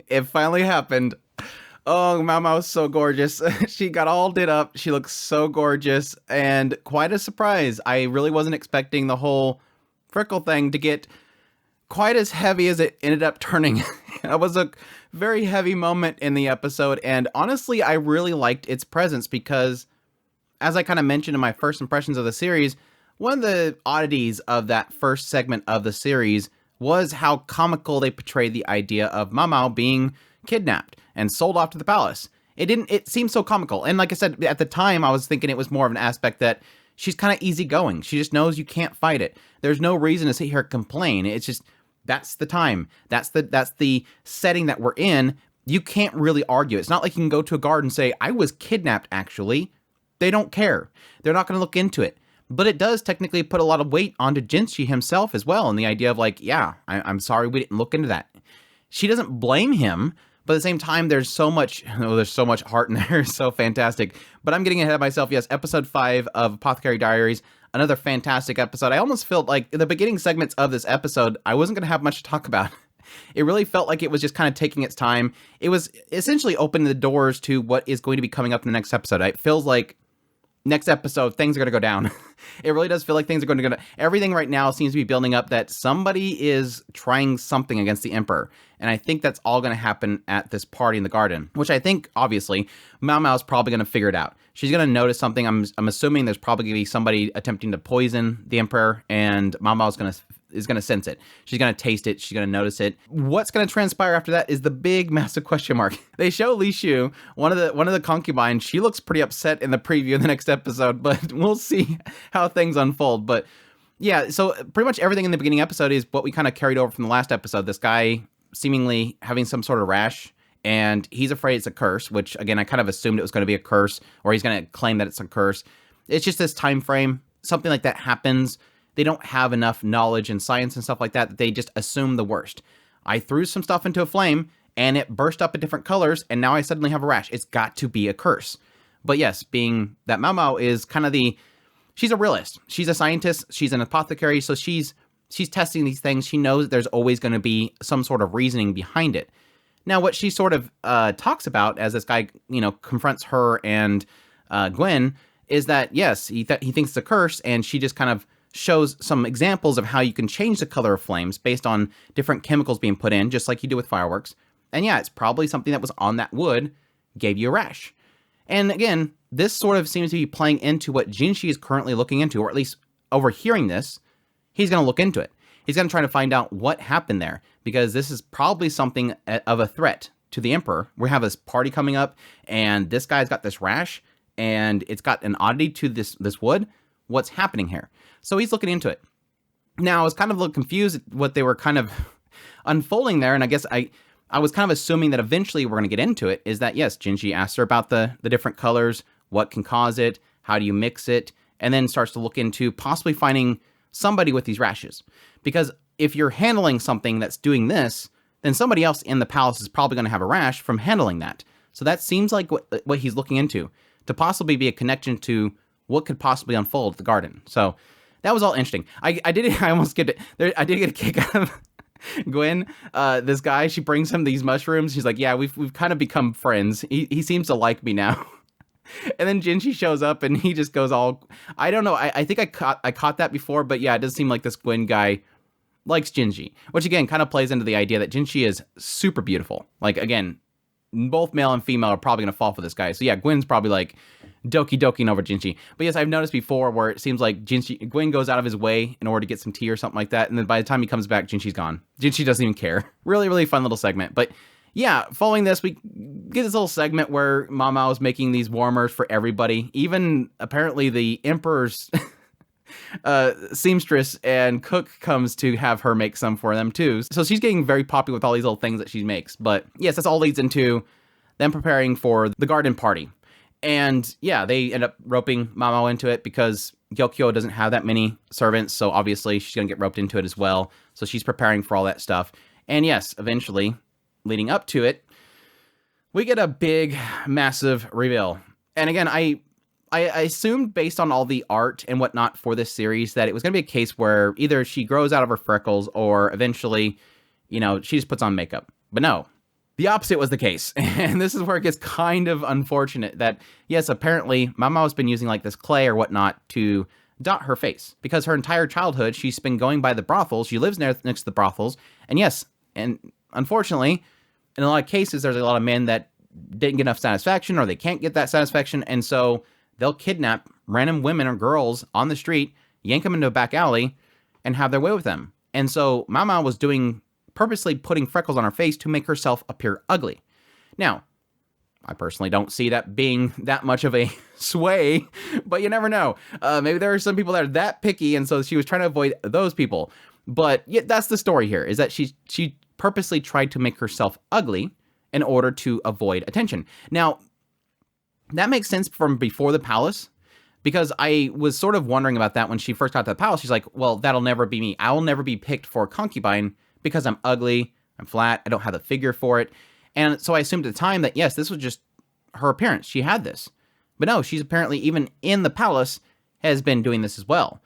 It finally happened. Oh, Maomao was so gorgeous. She got all did up. She looks so gorgeous and quite a surprise. I really wasn't expecting the whole Freckle thing to get quite as heavy as it ended up turning. That was a very heavy moment in the episode, and honestly, I really liked its presence because, as I kind of mentioned in my first impressions of the series, one of the oddities of that first segment of the series was how comical they portrayed the idea of Maomao being kidnapped and sold off to the palace. It seemed so comical. And like I said, at the time, I was thinking it was more of an aspect that she's kind of easygoing. She just knows you can't fight it. There's no reason to sit here and complain. It's just, that's the time. That's the setting that we're in. You can't really argue. It's not like you can go to a guard and say, I was kidnapped, actually. They don't care. They're not going to look into it. But it does technically put a lot of weight onto Jinshi himself as well, and the idea of like, yeah, I'm sorry we didn't look into that. She doesn't blame him, but at the same time, there's so much heart in there. It's so fantastic. But I'm getting ahead of myself. Yes, episode 5 of Apothecary Diaries, another fantastic episode. I almost felt like the beginning segments of this episode, I wasn't going to have much to talk about. It really felt like it was just kind of taking its time. It was essentially opening the doors to what is going to be coming up in the next episode. It feels like next episode, things are going to go down. It really does feel like things are going to go down. Everything right now seems to be building up that somebody is trying something against the Emperor. And I think that's all going to happen at this party in the garden, which I think, obviously, Maomao is probably going to figure it out. She's going to notice something. I'm assuming there's probably going to be somebody attempting to poison the Emperor, and Maomao is going to sense it. She's going to taste it. She's going to notice it. What's going to transpire after that is the big, massive question mark. They show Li Shu, one of the concubines. She looks pretty upset in the preview in the next episode, but we'll see how things unfold. But yeah, so pretty much everything in the beginning episode is what we kind of carried over from the last episode. This guy seemingly having some sort of rash, and he's afraid it's a curse, which again, I kind of assumed it was going to be a curse, or he's going to claim that it's a curse. It's just this time frame. Something like that happens. They don't have enough knowledge and science and stuff like that they just assume the worst. I threw some stuff into a flame, and it burst up in different colors, and now I suddenly have a rash. It's got to be a curse. But yes, being that Maomao is kind of she's a realist. She's a scientist. She's an apothecary, so she's testing these things. She knows that there's always going to be some sort of reasoning behind it. Now, what she sort of talks about as this guy, confronts her and Gwen is that, yes, he thinks it's a curse, and she just kind of shows some examples of how you can change the color of flames based on different chemicals being put in, just like you do with fireworks. And yeah, it's probably something that was on that wood gave you a rash. And again, this sort of seems to be playing into what Jinshi is currently looking into, or at least overhearing this, he's going to look into it. He's going to try to find out what happened there, because this is probably something of a threat to the Emperor. We have this party coming up, and this guy's got this rash, and it's got an oddity to this wood. What's happening here? So he's looking into it. Now, I was kind of a little confused at what they were kind of unfolding there, and I guess I was kind of assuming that eventually we're going to get into it, is that, yes, Jinshi asks her about the different colors, what can cause it, how do you mix it, and then starts to look into possibly finding somebody with these rashes. Because if you're handling something that's doing this, then somebody else in the palace is probably going to have a rash from handling that. So that seems like what he's looking into, to possibly be a connection to what could possibly unfold at the garden. So that was all interesting. I almost skipped it. I did get a kick out of Gwen, this guy. She brings him these mushrooms. She's like, yeah, we've kind of become friends. He seems to like me now. And then Jinshi shows up, and he just goes all, I don't know. I think I caught that before, but yeah, it does seem like this Gwen guy likes Jinshi, which again kind of plays into the idea that Jinshi is super beautiful. Like, again, both male and female are probably going to fall for this guy. So yeah, Gwen's probably like doki over Jinshi. But yes, I've noticed before where it seems like Gwen goes out of his way in order to get some tea or something like that, and then by the time he comes back, Jinshi's gone. Jinshi doesn't even care. Really, really fun little segment. But yeah, following this, we get this little segment where Maomao is making these warmers for everybody. Even apparently the Emperor's seamstress and cook comes to have her make some for them too. So she's getting very popular with all these little things that she makes. But yes, that's all leads into them preparing for the garden party. And yeah, they end up roping Maomao into it because Gyokyo doesn't have that many servants. So obviously she's going to get roped into it as well. So she's preparing for all that stuff. And yes, eventually, leading up to it, we get a big, massive reveal. And again, I assumed based on all the art and whatnot for this series that it was going to be a case where either she grows out of her freckles or eventually, she just puts on makeup. But no, The opposite was the case. And this is where it gets kind of unfortunate that, yes, apparently Maomao has been using like this clay or whatnot to dot her face because her entire childhood she's been going by the brothels. She lives next to the brothels. And yes, and unfortunately, in a lot of cases, there's a lot of men that didn't get enough satisfaction or they can't get that satisfaction. And so they'll kidnap random women or girls on the street, yank them into a back alley, and have their way with them. And so Maomao was purposely putting freckles on her face to make herself appear ugly. Now, I personally don't see that being that much of a sway, but you never know. Maybe there are some people that are that picky, and so she was trying to avoid those people. But yeah, that's the story here, is that she purposely tried to make herself ugly in order to avoid attention. Now, that makes sense from before the palace, because I was sort of wondering about that when she first got to the palace. She's like, well, that'll never be me. I'll never be picked for a concubine because I'm ugly, I'm flat, I don't have the figure for it. And so I assumed at the time that, yes, this was just her appearance. She had this. But no, she's apparently, even in the palace, has been doing this as well.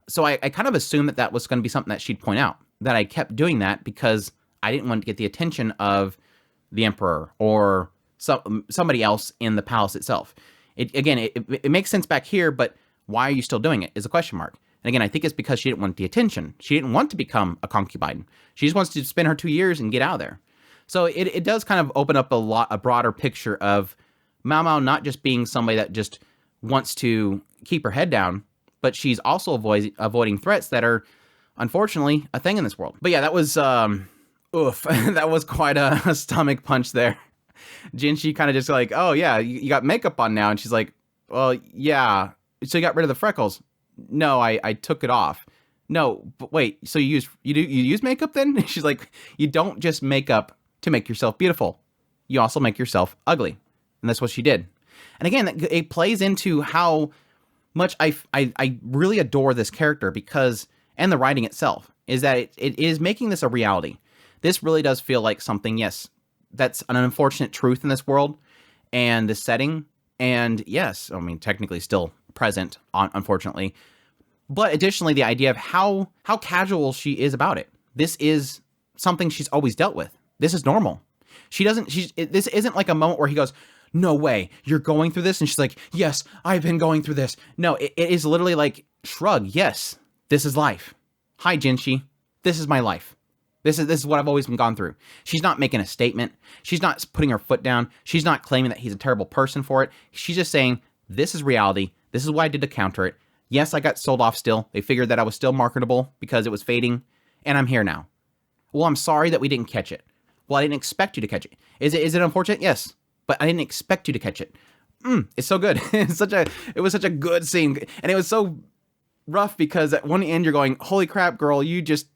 So I kind of assumed that that was going to be something that she'd point out, that I kept doing that because I didn't want to get the attention of the emperor or somebody else in the palace itself. It makes sense back here, but why are you still doing it is a question mark. And again, I think it's because she didn't want the attention. She didn't want to become a concubine. She just wants to spend her 2 years and get out of there. So it does kind of open up a broader picture of Maomao not just being somebody that just wants to keep her head down, but she's also avoiding threats that are, unfortunately, a thing in this world. But yeah, that was, oof, that was quite a stomach punch there. Jinshi kind of just like, oh yeah, you got makeup on now. And she's like, well, yeah. So you got rid of the freckles. No, I took it off. No, but wait, so you use makeup then? She's like, you don't just make up to make yourself beautiful. You also make yourself ugly. And that's what she did. And again, it plays into how much I really adore this character because, and the writing itself, is that it is making this a reality. This really does feel like something, yes, that's an unfortunate truth in this world and the setting. And yes, I mean, technically still present, unfortunately. But additionally, the idea of how casual she is about it. This is something she's always dealt with. This is normal. This isn't like a moment where he goes, no way, you're going through this? And she's like, yes, I've been going through this. No, it is literally like, shrug, yes, this is life. Hi, Jinshi, this is my life. This is what I've always been gone through. She's not making a statement. She's not putting her foot down. She's not claiming that he's a terrible person for it. She's just saying, this is reality. This is what I did to counter it. Yes, I got sold off still. They figured that I was still marketable because it was fading, and I'm here now. Well, I'm sorry that we didn't catch it. Well, I didn't expect you to catch it. Is it unfortunate? Yes, but I didn't expect you to catch it. It's so good. It was such a good scene, and it was so rough because at one end you're going, holy crap, girl, you just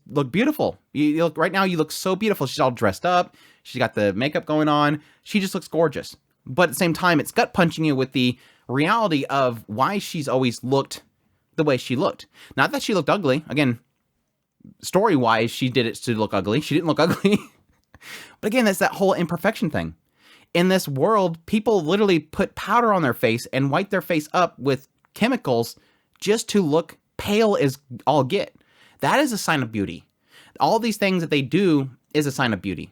look beautiful. You look right now. You look so beautiful. She's all dressed up. She's got the makeup going on. She just looks gorgeous. But at the same time, it's gut punching you with the reality of why she's always looked the way she looked. Not that she looked ugly. Again, story-wise, she did it to look ugly. She didn't look ugly. But again, that's that whole imperfection thing. In this world, people literally put powder on their face and wipe their face up with chemicals just to look pale as all get. That is a sign of beauty. All these things that they do is a sign of beauty.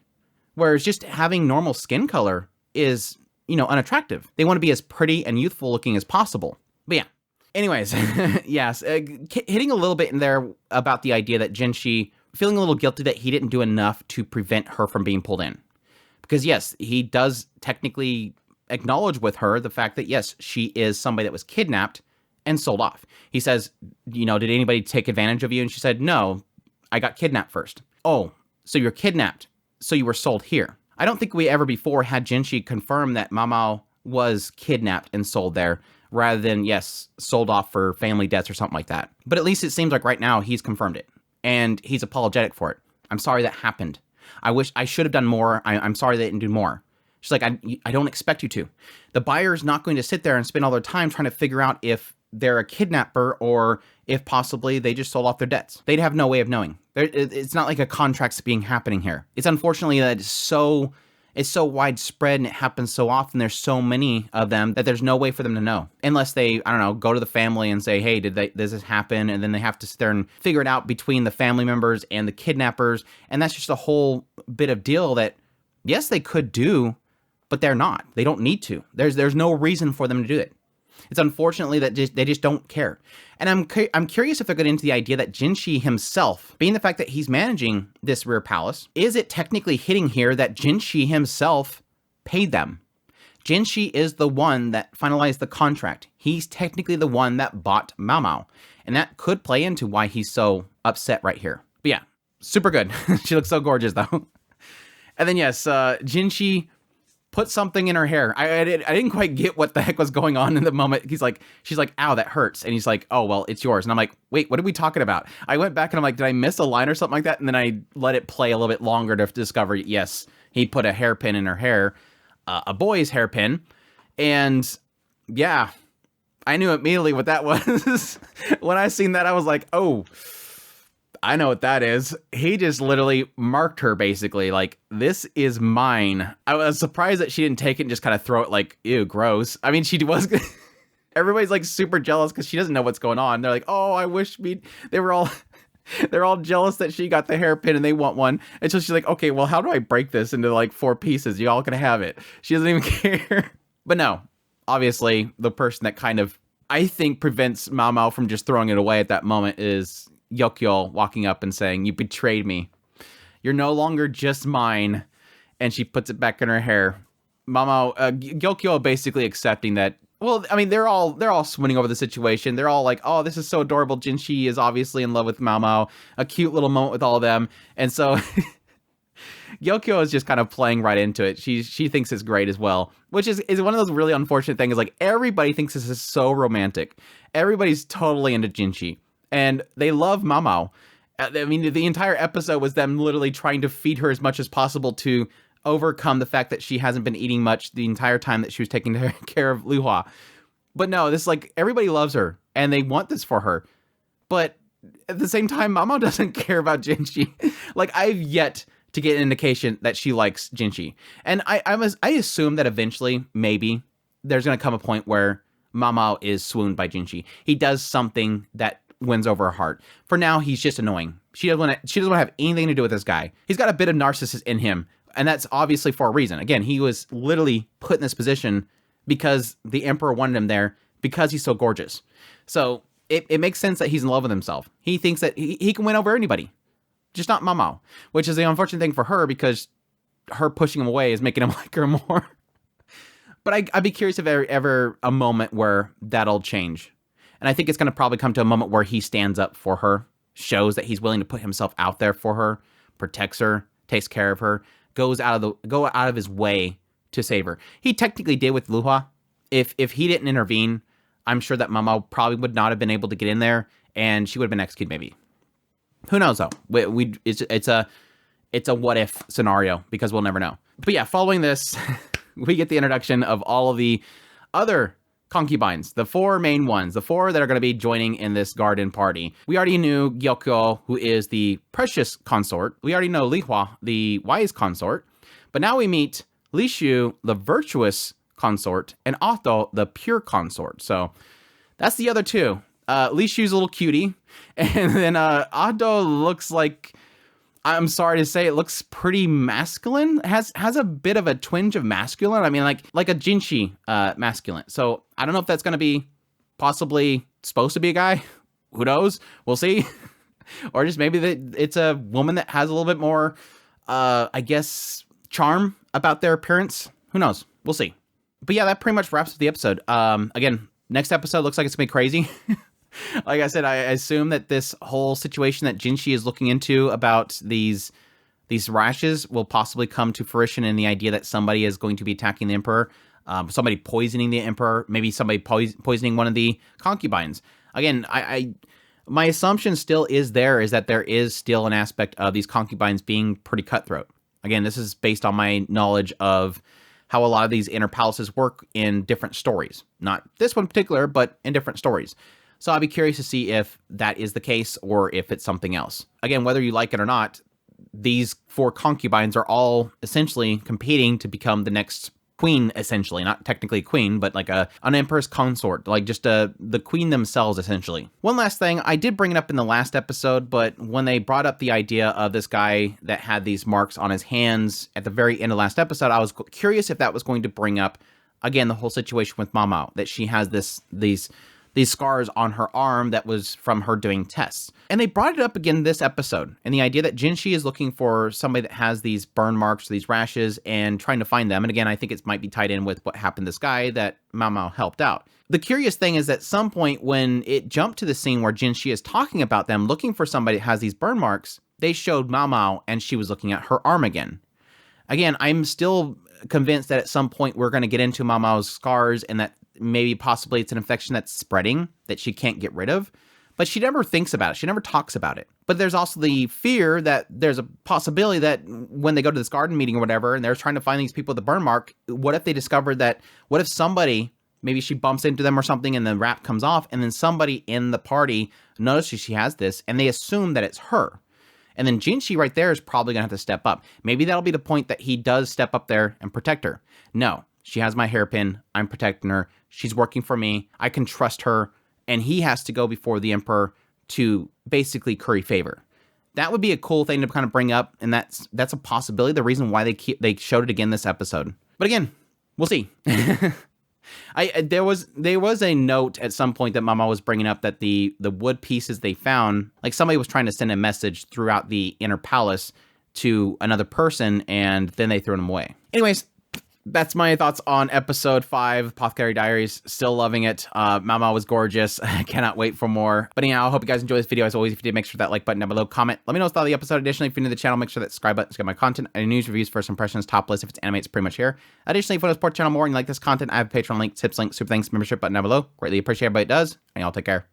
Whereas just having normal skin color is, unattractive. They want to be as pretty and youthful looking as possible. But yeah. Anyways, yes, hitting a little bit in there about the idea that Jinshi feeling a little guilty that he didn't do enough to prevent her from being pulled in. Because yes, he does technically acknowledge with her the fact that yes, she is somebody that was kidnapped and sold off. He says, did anybody take advantage of you? And she said, no, I got kidnapped first. Oh, so you're kidnapped. So you were sold here. I don't think we ever before had Jinshi confirm that Maomao was kidnapped and sold there, rather than, yes, sold off for family debts or something like that. But at least it seems like right now he's confirmed it. And he's apologetic for it. I'm sorry that happened. I wish I should have done more. I'm sorry they didn't do more. She's like, I don't expect you to. The buyer's not going to sit there and spend all their time trying to figure out if they're a kidnapper or if possibly they just sold off their debts. They'd have no way of knowing. It's not like a contract's happening here. It's unfortunately that it's so it's so widespread and it happens so often. There's so many of them that there's no way for them to know unless they, I don't know, go to the family and say, hey, does this happen? And then they have to sit there and figure it out between the family members and the kidnappers. And that's just a whole bit of deal that, yes, they could do, but they're not. They don't need to. There's no reason for them to do it. It's unfortunately that they just don't care. And I'm curious if they're going into the idea that Jinshi himself, being the fact that he's managing this rear palace, is it technically hitting here that Jinshi himself paid them? Jinshi is the one that finalized the contract. He's technically the one that bought Maomao. And that could play into why he's so upset right here. But yeah, super good. She looks so gorgeous though. And then yes, Jinshi put something in her hair. I didn't quite get what the heck was going on in the moment. She's like, ow, that hurts. And he's like, oh, well, it's yours. And I'm like, wait, what are we talking about? I went back and I'm like, did I miss a line or something like that? And then I let it play a little bit longer to discover, yes, he put a hairpin in her hair, a boy's hairpin. And yeah, I knew immediately what that was. When I seen that, I was like, oh, I know what that is. He just literally marked her basically like, this is mine. I was surprised that she didn't take it and just kind of throw it like, ew, gross. I mean, she was, everybody's like super jealous because she doesn't know what's going on. They're like, oh, I wish they're all jealous that she got the hairpin and they want one. And so she's like, okay, well, how do I break this into like 4 pieces? You all can have it. She doesn't even care. But no, obviously the person that kind of, I think, prevents Maomao from just throwing it away at that moment is Gyokyo walking up and saying, you betrayed me. You're no longer just mine. And she puts it back in her hair. Maomao, Gyokyo basically accepting that, well, I mean, they're all swooning over the situation. They're all like, oh, this is so adorable. Jinshi is obviously in love with Maomao. A cute little moment with all of them. And so Gyokyo is just kind of playing right into it. She thinks it's great as well, which is one of those really unfortunate things. Like, everybody thinks this is so romantic. Everybody's totally into Jinshi. And they love Maomao. I mean, the entire episode was them literally trying to feed her as much as possible to overcome the fact that she hasn't been eating much the entire time that she was taking care of Luhua. But no, this, like, everybody loves her and they want this for her. But at the same time, Maomao doesn't care about Jinshi. Like, I've yet to get an indication that she likes Jinshi. And I assume that eventually, maybe, there's going to come a point where Maomao is swooned by Jinshi. He does something that wins over her heart. For now, he's just annoying. She doesn't want to have anything to do with this guy. He's got a bit of narcissist in him, and that's obviously for a reason. Again, he was literally put in this position because the emperor wanted him there because he's so gorgeous. So it makes sense that he's in love with himself. He thinks that he can win over anybody, just not Maomao, which is the unfortunate thing for her because her pushing him away is making him like her more. But I'd be curious if ever a moment where that'll change. And I think it's going to probably come to a moment where he stands up for her, shows that he's willing to put himself out there for her, protects her, takes care of her, go out of his way to save her. He technically did with Luhua. If he didn't intervene, I'm sure that Maomao probably would not have been able to get in there, and she would have been executed maybe. Who knows though? It's a what if scenario because we'll never know. But yeah, following this, we get the introduction of all of the other concubines, the 4 main ones, the 4 that are going to be joining in this garden party. We already knew Gyokyo, who is the precious consort. We already know Lihua, the wise consort. But now we meet Lishu, the virtuous consort, and Otto, the pure consort. So that's the other 2. Lishu's a little cutie. And then Otto looks like, I'm sorry to say, it looks pretty masculine. Has a bit of a twinge of masculine. I mean, like a Jinshi masculine. So I don't know if that's going to be possibly supposed to be a guy. Who knows? We'll see. Or just maybe it's a woman that has a little bit more, I guess, charm about their appearance. Who knows? We'll see. But yeah, that pretty much wraps up the episode. Again, next episode looks like it's going to be crazy. Like I said, I assume that this whole situation that Jinshi is looking into about these rashes will possibly come to fruition in the idea that somebody is going to be attacking the emperor, somebody poisoning the emperor, maybe somebody poisoning one of the concubines. Again, my assumption still is that there is still an aspect of these concubines being pretty cutthroat. Again, this is based on my knowledge of how a lot of these inner palaces work in different stories. Not this one in particular, but in different stories. So I'd be curious to see if that is the case or if it's something else. Again, whether you like it or not, these 4 concubines are all essentially competing to become the next queen, essentially. Not technically a queen, but like an empress consort, like just the queen themselves, essentially. One last thing, I did bring it up in the last episode, but when they brought up the idea of this guy that had these marks on his hands at the very end of last episode, I was curious if that was going to bring up, again, the whole situation with Maomao, that she has these scars on her arm that was from her doing tests. And they brought it up again this episode, and the idea that Jinshi is looking for somebody that has these burn marks, these rashes, and trying to find them. And again, I think it might be tied in with what happened to this guy that Maomao helped out. The curious thing is that at some point when it jumped to the scene where Jinshi is talking about them looking for somebody that has these burn marks, they showed Maomao and she was looking at her arm again. Again, I'm still convinced that at some point we're going to get into Maomao's scars and that maybe possibly it's an infection that's spreading that she can't get rid of, but she never thinks about it. She never talks about it. But there's also the fear that there's a possibility that when they go to this garden meeting or whatever, and they're trying to find these people with the burn mark, what if they discovered that, what if somebody, maybe she bumps into them or something and the wrap comes off, and then somebody in the party notices she has this and they assume that it's her. And then Jinshi right there is probably going to have to step up. Maybe that'll be the point that he does step up there and protect her. No, she has my hairpin. I'm protecting her. She's working for me. I can trust her. And he has to go before the emperor to basically curry favor. That would be a cool thing to kind of bring up. And that's a possibility. The reason why they showed it again this episode. But again, we'll see. There was a note at some point that Mama was bringing up that the wood pieces they found, like somebody was trying to send a message throughout the inner palace to another person, and then they threw them away. Anyways, that's my thoughts on episode 5, Apothecary Diaries. Still loving it. Maomao was gorgeous. I cannot wait for more. But anyhow, I hope you guys enjoyed this video. As always, if you did, make sure that like button down below, comment. Let me know what's thought of the episode. Additionally, if you're new to the channel, make sure that subscribe button to get my content. And news, reviews, first impressions, top list. If it's anime, it's pretty much here. Additionally, if you want to support the channel more and you like this content, I have a Patreon link, tips link, super thanks, membership button down below. Greatly appreciate everybody does. And y'all take care.